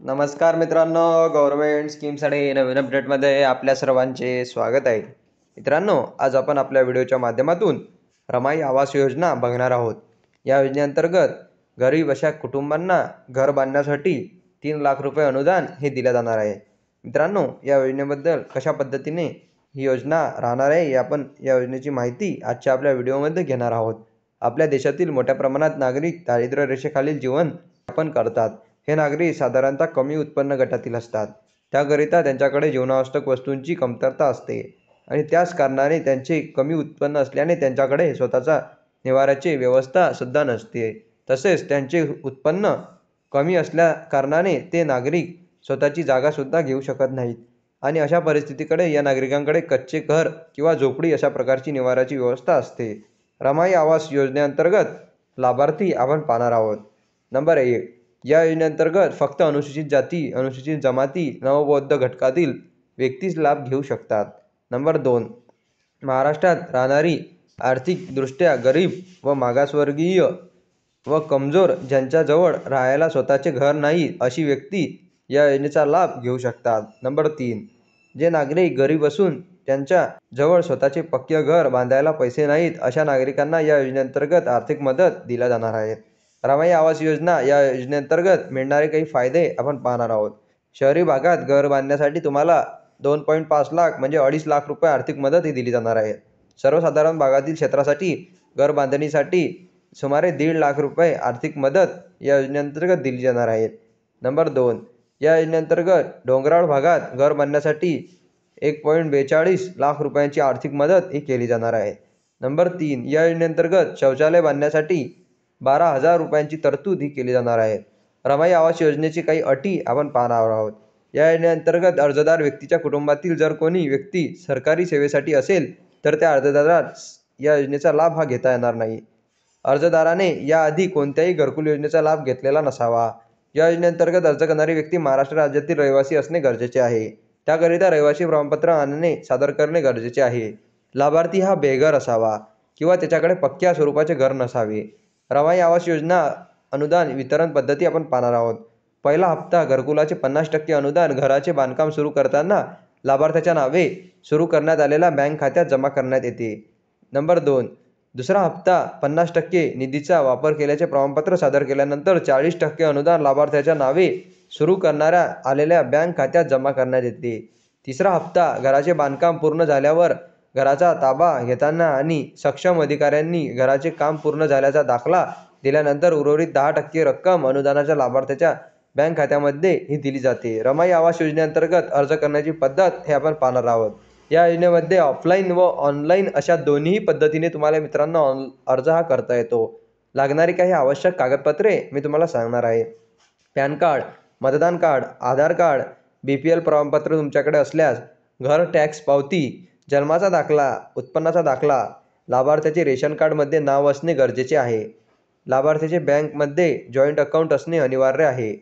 नमस्कार मित्रांनो, गव्हर्नमेंट स्कीमसाठी नवीन अपडेटमध्ये आपल्या सर्वांचे स्वागत आहे. मित्रांनो, आज आपण आपल्या व्हिडिओच्या माध्यमातून रमाई आवास योजना बघणार आहोत. या योजनेअंतर्गत गरीब अशा कुटुंबांना घर बांधण्यासाठी 3 लाख रुपये अनुदान हे दिले जाणार आहे. मित्रांनो, या योजनेबद्दल कशा पद्धतीने ही योजना राहणार आहे, आपण या योजनेची माहिती आजच्या आपल्या व्हिडिओमध्ये घेणार आहोत. आपल्या देशातील मोठ्या प्रमाणात नागरिक दारिद्र्य रेषेखालील जीवन यापन करतात. हे नागरिक साधारणतः कमी उत्पन्न गटातील असतात. त्याकरिता त्यांच्याकडे जीवनावश्यक वस्तूंची कमतरता असते आणि त्याच कारणाने त्यांचे कमी उत्पन्न असल्याने त्यांच्याकडे स्वतःचा निवाऱ्याची व्यवस्था सुद्धा नसते. तसेच त्यांचे उत्पन्न कमी असल्या कारणाने ते नागरिक स्वतःची जागा सुद्धा घेऊ शकत नाहीत आणि अशा परिस्थितीकडे या नागरिकांकडे कच्चे घर किंवा झोपडी अशा प्रकारची निवाऱ्याची व्यवस्था असते. रमाई आवास योजनेअंतर्गत लाभार्थी आपण पाहणार आहोत. नंबर 1, या योजनेअंतर्गत फक्त अनुसूचित जाती, अनुसूचित जमाती, नवबौद्ध घटकातील व्यक्तीच लाभ घेऊ शकतात. नंबर 2, महाराष्ट्रात राहणारी आर्थिकदृष्ट्या गरीब व मागासवर्गीय व कमजोर ज्यांच्याजवळ राहायला स्वतःचे घर नाही अशी व्यक्ती या योजनेचा लाभ घेऊ शकतात. नंबर 3, जे नागरिक गरीब असून त्यांच्या जवळ स्वतःचे पक्के घर बांधायला पैसे नाहीत अशा नागरिकांना या योजनेअंतर्गत आर्थिक मदत दिल्या जाणार आहे. रमाई आवास योजना या योजनेअंतर्गत मिळणारे काही फायदे आपण पाहणार आहोत. शहरी भागात घर बांधण्यासाठी तुम्हाला 2.5 लाख म्हणजे 2.5 लाख रुपये आर्थिक मदत ही दिली जाणार आहे. सर्वसाधारण भागातील क्षेत्रासाठी घर बांधणीसाठी सुमारे 1.5 लाख रुपये आर्थिक मदत या योजनेअंतर्गत दिली जाणार आहे. नंबर 2, या योजनेअंतर्गत डोंगराळ भागात घर बांधण्यासाठी 1.42 लाख रुपयांची आर्थिक मदत ही केली जाणार आहे. नंबर 3, या योजनेअंतर्गत शौचालय बांधण्यासाठी 12,000 रुपयांची तरतूद ही केली जाणार आहे. रमाई आवास योजनेची काही अटी आपण पाहणार आहोत. या योजनेअंतर्गत अर्जदार व्यक्तीच्या कुटुंबातील जर कोणी व्यक्ती सरकारी सेवेसाठी असेल तर त्या अर्जदारास या योजनेचा लाभ हा घेता येणार नाही. अर्जदाराने याआधी कोणत्याही घरकुल योजनेचा लाभ घेतलेला नसावा. या योजनेअंतर्गत अर्ज करणारी व्यक्ती महाराष्ट्र राज्यातील रहिवासी असणे गरजेचे आहे. त्याकरिता रहिवासी प्रमाणपत्र आणणे सादर करणे गरजेचे आहे. लाभार्थी हा बेघर असावा किंवा त्याच्याकडे पक्क्या स्वरूपाचे घर नसावे. रमाई आवास योजना अनुदान वितरण पद्धती आपण पाहणार आहोत. पहिला हप्ता घरकुलाचे 50% अनुदान घराचे बांधकाम सुरू करताना लाभार्थ्याच्या नावे सुरू करण्यात आलेल्या बँक खात्यात जमा करण्यात येते. नंबर 2, दुसरा हप्ता 50% निधीचा वापर केल्याचे प्रमाणपत्र सादर केल्यानंतर 40% अनुदान लाभार्थ्याच्या नावे सुरू करण्यात आलेल्या बँक खात्यात जमा करण्यात येते. तिसरा हप्ता घराचे बांधकाम पूर्ण झाल्यावर घराचा ताबा घेताना आणि सक्षम अधिकाऱ्यांनी घराचे काम पूर्ण झाल्याचा दाखला दिल्यानंतर उर्वरित 10% रक्कम अनुदानाच्या लाभार्थ्याच्या बँक खात्यामध्ये ही दिली जाते. रमाई आवास योजनेअंतर्गत अर्ज करण्याची पद्धत हे आपण पाहणार आहोत. या योजनेमध्ये ऑफलाईन व ऑनलाईन अशा दोन्ही पद्धतीने तुम्हाला मित्रांनो अर्ज हा करता येतो. लागणारी काही आवश्यक कागदपत्रे मी तुम्हाला सांगणार आहे. पॅन कार्ड, मतदान कार्ड, आधार कार्ड, BPL प्रमाणपत्र तुमच्याकडे असल्यास, घर टॅक्स पावती, जन्माचा दाखला, उत्पन्नाचा दाखला, लाभार्थ्याचे रेशन कार्डमध्ये नाव असणे गरजेचे आहे. लाभार्थीचे बँकमध्ये जॉईंट अकाउंट असणे अनिवार्य आहे.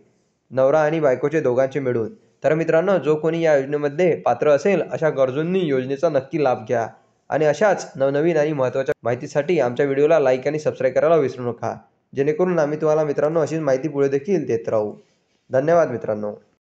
नवरा आणि बायकोचे दोघांचे मिळून. तर मित्रांनो, जो कोणी या योजनेमध्ये पात्र असेल अशा गरजूंनी योजनेचा नक्की लाभ घ्या आणि अशाच नवनवीन आणि महत्त्वाच्या माहितीसाठी आमच्या व्हिडिओला लाईक आणि सबस्क्राईब करायला विसरू नका, जेणेकरून आम्ही तुम्हाला मित्रांनो अशीच माहिती पुढे देखील देत राहू. धन्यवाद मित्रांनो.